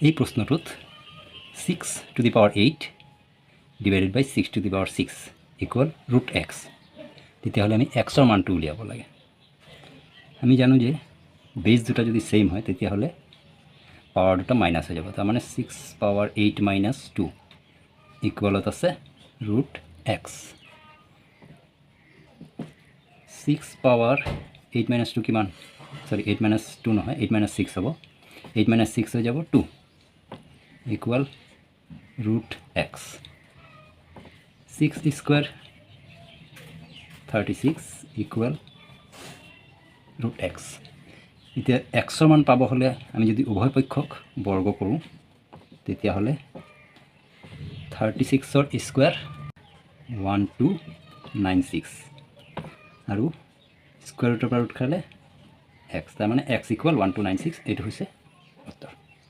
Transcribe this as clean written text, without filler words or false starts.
এই প্ৰশ্নটোত 6 to the power 8 divided by 6 to the power 6 equal √x তেতিয়াহ'লে আমি এক্সৰ মানটো উলিয়াব লাগে। আমি জানো যে বেছ দুটা যদি ছেইম হয় তেতিয়াহ'লে পাৱাৰ দুটা মাইনাছ হৈ যাব, তাৰমানে 6 পাৱাৰ 8 মাইনাছ 2 ইকুৱেলত আছে √x। 6 পাৱাৰ 8 মাইনাছ 2 কিমান, সৰি 8 মাইনাছ 2 নহয়, 8 মাইনাছ 6 হ'ব, 8 মাইনাছ 6 হৈ যাব 2 equal √x। 6 square 36 equal √x। এতিয়া এক্সৰ মান পাব হ'লে আমি যদি উভয় পক্ষক বৰ্গ কৰোঁ তেতিয়াহ'লে 36ৰ স্কুৱেৰ 1296 আৰু স্কুৱেৰ ৰুটৰ পৰা ৰুট খালে x, তাৰমানে x ইকুৱেল 1296, এইটো হৈছে উত্তৰ।